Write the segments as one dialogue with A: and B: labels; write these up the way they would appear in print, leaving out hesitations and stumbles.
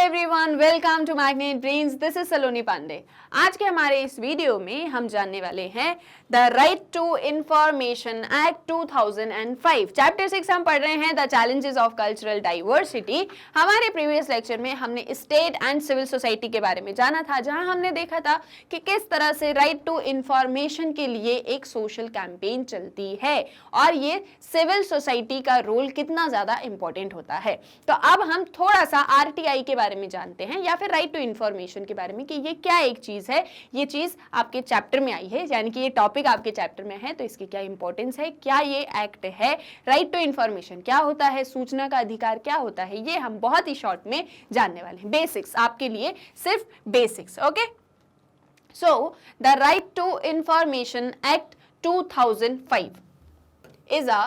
A: Everyone, welcome to Magnet Brains. This is Saloni Pandey. आज के हमारे इस वीडियो में हम जानने वाले हैं the right to information act 2005। Chapter 6 हम पढ़ रहे हैं the challenges of cultural diversity. हमारे प्रीवियस लेक्चर में हमने स्टेट एंड सिविल सोसाइटी के बारे में जाना था, जहां हमने देखा था कि किस तरह से राइट टू इंफॉर्मेशन के लिए एक सोशल कैंपेन चलती है और ये सिविल सोसाइटी का रोल कितना ज्यादा इंपॉर्टेंट होता है। तो अब हम थोड़ा सा आरटीआई के बारे में जानते हैं या फिर राइट टू इंफॉर्मेशन के बारे में कि ये क्या एक चीज है। ये चीज आपके चैप्टर में आई है, यानी कि ये टॉपिक आपके चैप्टर में है, तो इसकी क्या इंपॉर्टेंस है, क्या ये एक्ट है, राइट टू इंफॉर्मेशन क्या होता है, सूचना का अधिकार क्या होता है, ये हम बहुत ही शॉर्ट में जानने वाले हैं। बेसिक्स आपके लिए, सिर्फ basics. Okay, so the right to information act 2005 is a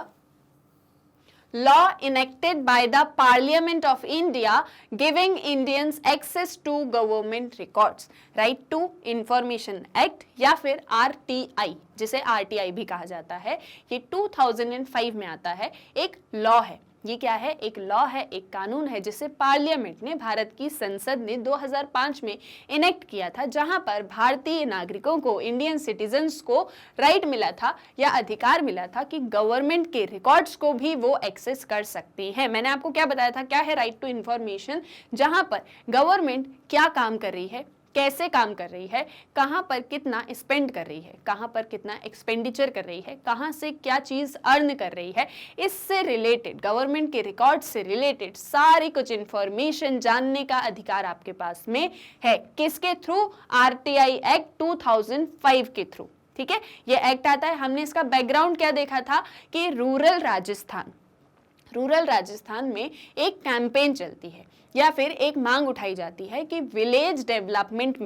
A: law enacted by the Parliament of India giving Indians access to government records। Right to Information Act या फिर RTI, जिसे RTI भी कहा जाता है, ये 2005 में आता है। एक लॉ है, ये क्या है? एक लॉ है, एक कानून है जिसे पार्लियामेंट ने, भारत की संसद ने 2005 में इनेक्ट किया था, जहां पर भारतीय नागरिकों को, इंडियन सिटीजन्स को राइट मिला था या अधिकार मिला था कि गवर्नमेंट के रिकॉर्ड्स को भी वो एक्सेस कर सकते हैं। मैंने आपको क्या बताया था, क्या है राइट टू इंफॉर्मेशन? जहां पर गवर्नमेंट क्या काम कर रही है, कैसे काम कर रही है, कहां पर कितना स्पेंड कर रही है, कहां पर कितना एक्सपेंडिचर कर रही है, कहां से क्या चीज अर्न कर रही है, इससे रिलेटेड, गवर्नमेंट के रिकॉर्ड से रिलेटेड सारी कुछ इंफॉर्मेशन जानने का अधिकार आपके पास में है। किसके थ्रू? आरटीआई एक्ट 2005 के थ्रू। ठीक है, ये एक्ट आता है। हमने इसका बैकग्राउंड क्या देखा था कि रूरल राजस्थान में एक कैंपेन चलती है या फिर एक मांग उठाई जाती है कि विलेज डेवलपमेंट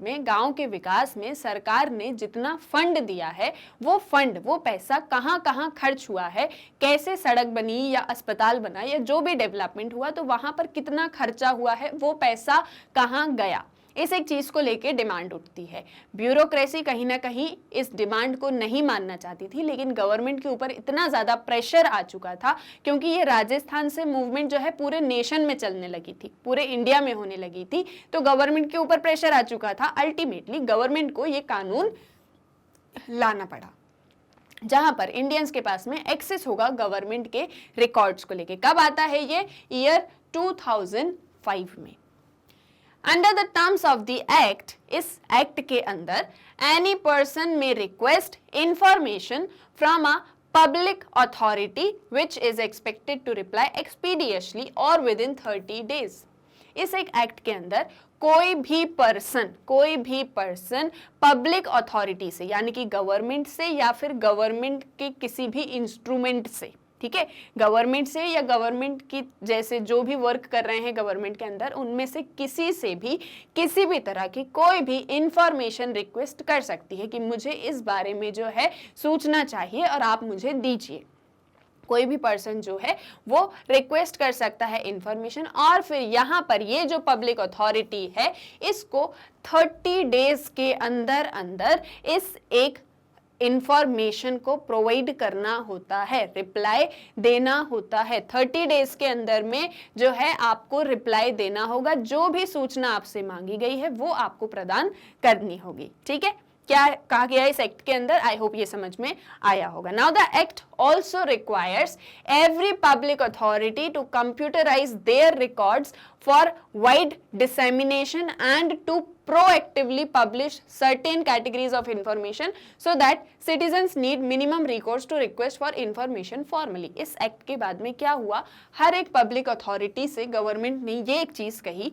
A: में, गांव के विकास में सरकार ने जितना फंड दिया है, वो पैसा कहां कहां खर्च हुआ है, कैसे सड़क बनी या अस्पताल बना या जो भी डेवलपमेंट हुआ, तो वहां पर कितना खर्चा हुआ है, वो पैसा कहां गया, इस एक चीज को लेके डिमांड उठती है। ब्यूरोक्रेसी कहीं ना कहीं इस डिमांड को नहीं मानना चाहती थी, लेकिन गवर्नमेंट के ऊपर इतना ज्यादा प्रेशर आ चुका था, क्योंकि ये राजस्थान से मूवमेंट जो है पूरे नेशन में चलने लगी थी, पूरे इंडिया में होने लगी थी, तो गवर्नमेंट के ऊपर प्रेशर आ चुका था। अल्टीमेटली गवर्नमेंट को ये कानून लाना पड़ा, जहां पर इंडियंस के पास में एक्सेस होगा गवर्नमेंट के रिकॉर्ड्स को लेके। कब आता है ये? ईयर 2005 में। Under the terms of the act, इस एक्ट के अंदर any person may request information from a public authority which is expected to reply expeditiously और विद इन 30 डेज। इस एक एक्ट के अंदर कोई भी पर्सन पब्लिक अथॉरिटी से, यानी कि गवर्नमेंट से या फिर गवर्नमेंट के किसी भी इंस्ट्रूमेंट से, ठीक है, गवर्नमेंट से या गवर्नमेंट की जैसे जो भी वर्क कर रहे हैं गवर्नमेंट के अंदर, उनमें से किसी से भी किसी भी तरह की कोई भी इंफॉर्मेशन रिक्वेस्ट कर सकती है कि मुझे इस बारे में जो है सूचना चाहिए और आप मुझे दीजिए। कोई भी पर्सन जो है वो रिक्वेस्ट कर सकता है इंफॉर्मेशन, और फिर यहाँ पर ये जो पब्लिक अथॉरिटी है, इसको 30 डेज के अंदर इस एक इंफॉर्मेशन को प्रोवाइड करना होता है, रिप्लाई देना होता है। 30 डेज के अंदर में जो है आपको रिप्लाई देना होगा, जो भी सूचना आपसे मांगी गई है वो आपको प्रदान करनी होगी। ठीक है, क्या कहा गया इस एक्ट के अंदर? आई होप ये समझ में आया होगा। Now the act also requires every public authority to computerise their records for wide dissemination and to proactively publish certain categories of information so that citizens need minimum recourse to request for information formally। इस act के बाद में क्या हुआ? हर एक public authority से government ने ये एक चीज कही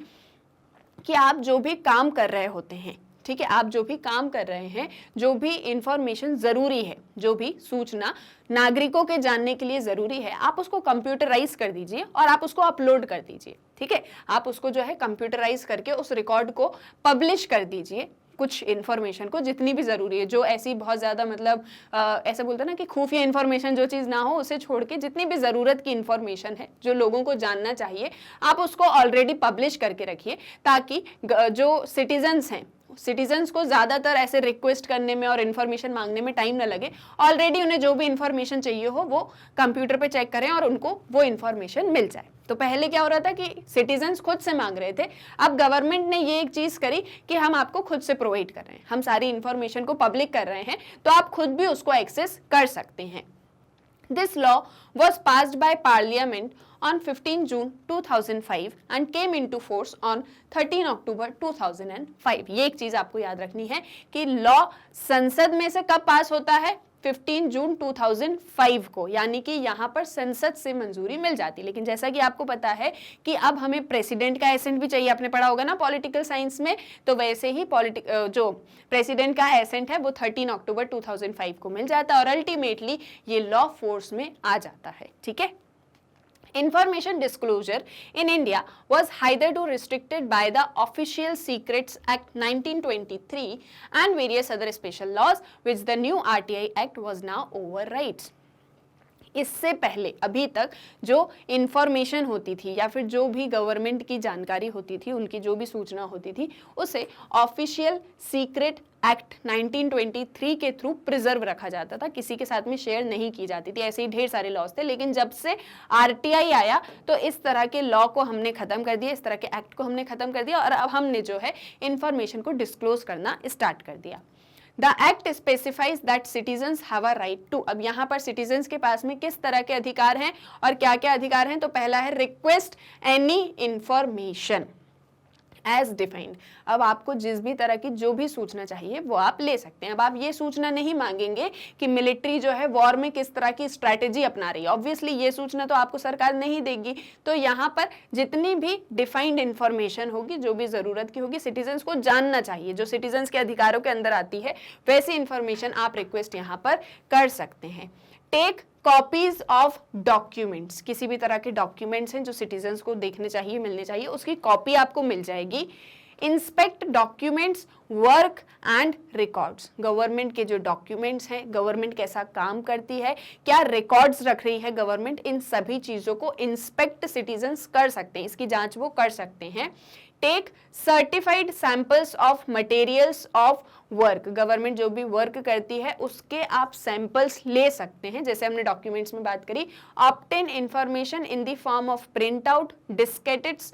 A: कि आप जो भी काम कर रहे होते हैं, ठीक है, आप जो भी काम कर रहे हैं, जो भी इंफॉर्मेशन जरूरी है, जो भी सूचना नागरिकों के जानने के लिए जरूरी है, आप उसको कंप्यूटराइज कर दीजिए और आप उसको अपलोड कर दीजिए। ठीक है, आप उसको जो है कंप्यूटराइज करके उस रिकॉर्ड को पब्लिश कर दीजिए, कुछ इन्फॉर्मेशन को जितनी भी जरूरी है, जो ऐसी बहुत ज्यादा मतलब ऐसा बोलते हैं ना कि खुफिया इन्फॉर्मेशन जो चीज ना हो, उसे छोड़ के जितनी भी जरूरत की इन्फॉर्मेशन है, जो लोगों को जानना चाहिए, आप उसको ऑलरेडी पब्लिश करके रखिए, ताकि जो सिटीजन्स को ज्यादातर ऐसे रिक्वेस्ट करने में और इन्फॉर्मेशन मांगने में टाइम ना लगे। ऑलरेडी उन्हें जो भी इन्फॉर्मेशन चाहिए हो वो कंप्यूटर पे चेक करें और उनको वो इन्फॉर्मेशन मिल जाए। तो पहले क्या हो रहा था कि सिटीजन्स खुद से मांग रहे थे, अब गवर्नमेंट ने ये एक चीज करी कि हम आपको खुद से प्रोवाइड कर रहे हैं, हम सारी इंफॉर्मेशन को पब्लिक कर रहे हैं, तो आप खुद भी उसको एक्सेस कर सकते हैं। This law was passed by Parliament on 15 June 2005 and came into force on 13 October 2005। ये एक चीज आपको याद रखनी है कि लॉ संसद में से कब पास होता है, 15 जून 2005 को, यानी कि यहाँ पर संसद से मंजूरी मिल जाती। लेकिन जैसा कि आपको पता है कि अब हमें प्रेसिडेंट का एसेंट भी चाहिए, आपने पढ़ा होगा ना पॉलिटिकल साइंस में, तो वैसे ही जो प्रेसिडेंट का एसेंट है वो 13 अक्टूबर 2005 को मिल जाता है और अल्टीमेटली ये लॉ फोर्स में आ जाता है। ठीक है। Information disclosure in India was hitherto restricted by the Official Secrets Act 1923 and various other special laws, which the new RTI Act was now overrides। इससे पहले अभी तक जो इंफॉर्मेशन होती थी या फिर जो भी गवर्नमेंट की जानकारी होती थी, उनकी जो भी सूचना होती थी, उसे ऑफिशियल सीक्रेट एक्ट 1923 के थ्रू प्रिजर्व रखा जाता था, किसी के साथ में शेयर नहीं की जाती थी। ऐसे ही ढेर सारे लॉज थे, लेकिन जब से आरटीआई आया तो इस तरह के लॉ को हमने खत्म कर दिया, इस तरह के एक्ट को हमने खत्म कर दिया और अब हमने जो है इंफॉर्मेशन को डिस्क्लोज करना स्टार्ट कर दिया। The Act specifies that citizens have a right to। अब यहाँ पर citizens के पास में किस तरह के अधिकार हैं और क्या क्या अधिकार हैं, तो पहला है request any information as defined। अब आपको जिस भी तरह की जो भी सूचना चाहिए वो आप ले सकते हैं। अब आप ये सूचना नहीं मांगेंगे कि मिलिट्री जो है वॉर में किस तरह की स्ट्रैटेजी अपना रही है, ऑब्वियसली ये सूचना तो आपको सरकार नहीं देगी। तो यहाँ पर जितनी भी डिफाइंड इंफॉर्मेशन होगी, जो भी जरूरत की होगी, सिटीजन्स को जानना चाहिए, जो सिटीजन्स के अधिकारों के अंदर आती है, वैसी इंफॉर्मेशन आप रिक्वेस्ट यहाँ पर कर सकते हैं। टेक कॉपीज ऑफ डॉक्यूमेंट्स, किसी भी तरह के डॉक्यूमेंट्स हैं जो सिटीजन्स को देखने चाहिए, मिलने चाहिए, उसकी कॉपी आपको मिल जाएगी। Inspect documents, work and records, government के जो डॉक्यूमेंट्स हैं, गवर्नमेंट कैसा काम करती है, क्या रिकॉर्ड्स रख रही है गवर्नमेंट, इन सभी चीजों को इंस्पेक्ट सिटीजन्स कर सकते हैं, इसकी जांच वो कर सकते हैं। Take certified samples of materials of work, government जो भी वर्क करती है उसके आप सैंपल्स ले सकते हैं, जैसे हमने डॉक्यूमेंट्स में बात करी। Obtain information in the form of print out, diskettes,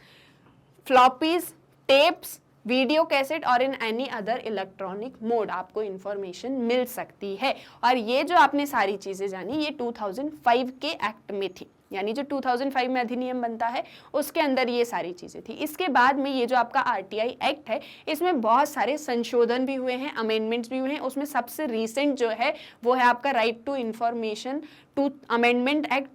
A: floppies, tapes, video cassette और in any other electronic mode आपको इंफॉर्मेशन मिल सकती है। और ये जो आपने सारी चीजें जानी, ये 2005 के एक्ट में थी, यानी जो 2005 में अधिनियम बनता है उसके अंदर ये सारी चीजें थी। इसके बाद में ये जो आपका आरटीआई एक्ट है, इसमें बहुत सारे संशोधन भी हुए हैं, अमेंडमेंट्स भी हुए हैं। उसमें सबसे रीसेंट जो है वो है आपका right to information to amendment act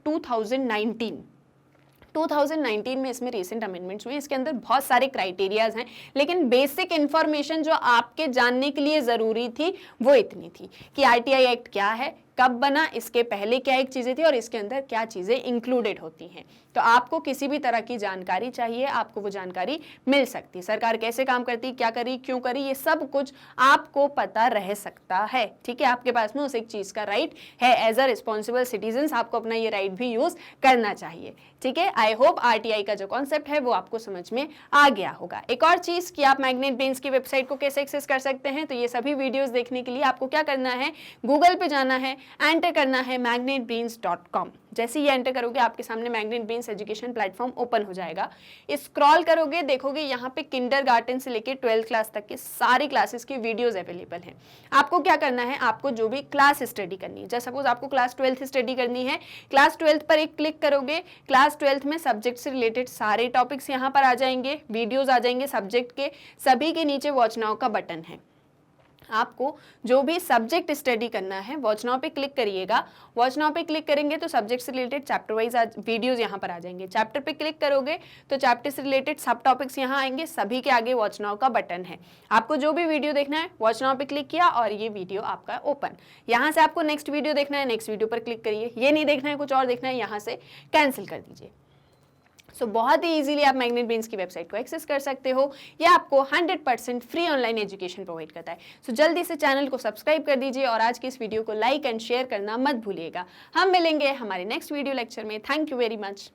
A: 2019 में इसमें रिसेंट अमेंडमेंट्स हुए। इसके अंदर बहुत सारे क्राइटेरियाज हैं, लेकिन बेसिक इंफॉर्मेशन जो आपके जानने के लिए जरूरी थी वो इतनी थी कि आरटीआई एक्ट क्या है, कब बना, इसके पहले क्या एक चीजें थी और इसके अंदर क्या चीजें इंक्लूडेड होती हैं। तो आपको किसी भी तरह की जानकारी चाहिए, आपको वो जानकारी मिल सकती है। सरकार कैसे काम करती, क्या करी, क्यों करी, ये सब कुछ आपको पता रह सकता है। ठीक है, आपके पास में उस एक चीज का राइट है। एज अ रिस्पॉन्सिबल सिटीजन आपको अपना ये राइट भी यूज करना चाहिए। ठीक है, आई होप आरटीआई का जो कॉन्सेप्ट है वो आपको समझ में आ गया होगा। एक और चीज कि आप मैग्नेट ब्रेन्स की वेबसाइट को कैसे एक्सेस कर सकते हैं, तो ये सभी वीडियोस देखने के लिए आपको क्या करना है, गूगल पे जाना है, एंटर करना है magnetbrains.com। जैसे ही एंटर करोगे आपके सामने magnet brains education platform open हो जाएगा। स्क्रॉल करोगे, देखोगे यहाँ पे किंडरगार्टन से लेके 12th क्लास तक के सारी क्लासेस की वीडियोस अवेलेबल हैं। आपको क्या करना है, आपको जो भी क्लास स्टडी करनी है, जैसे सपोज आपको क्लास 12th स्टडी करनी है, क्लास 12th पर एक क्लिक करोगे, क्लास 12th में सब्जेक्ट से रिलेटेड सारे टॉपिक्स यहाँ पर आ जाएंगे, वीडियोज आ जाएंगे सब्जेक्ट के, सभी के नीचे वॉच नाउ का बटन है। आपको जो भी सब्जेक्ट स्टडी करना है वॉच नाउ पे क्लिक करिएगा। वॉच नाउ पे क्लिक करेंगे तो सब्जेक्ट से रिलेटेड चैप्टर वाइज वीडियोस यहाँ पर आ जाएंगे। चैप्टर पे क्लिक करोगे तो चैप्टर से रिलेटेड सब टॉपिक्स यहाँ आएंगे, सभी के आगे वॉच नाउ का बटन है। आपको जो भी वीडियो देखना है वॉच नाउ पे क्लिक किया और ये वीडियो आपका ओपन। यहाँ से आपको नेक्स्ट वीडियो देखना है, नेक्स्ट वीडियो पर क्लिक करिए। ये नहीं देखना है, कुछ और देखना है, यहाँ से कैंसिल कर दीजिए। बहुत ही इजीली आप मैग्नेट ब्रेन्स की वेबसाइट को एक्सेस कर सकते हो। यह आपको 100% फ्री ऑनलाइन एजुकेशन प्रोवाइड करता है। जल्दी से चैनल को सब्सक्राइब कर दीजिए और आज की इस वीडियो को लाइक एंड शेयर करना मत भूलिएगा। हम मिलेंगे हमारे नेक्स्ट वीडियो लेक्चर में। Thank you very much.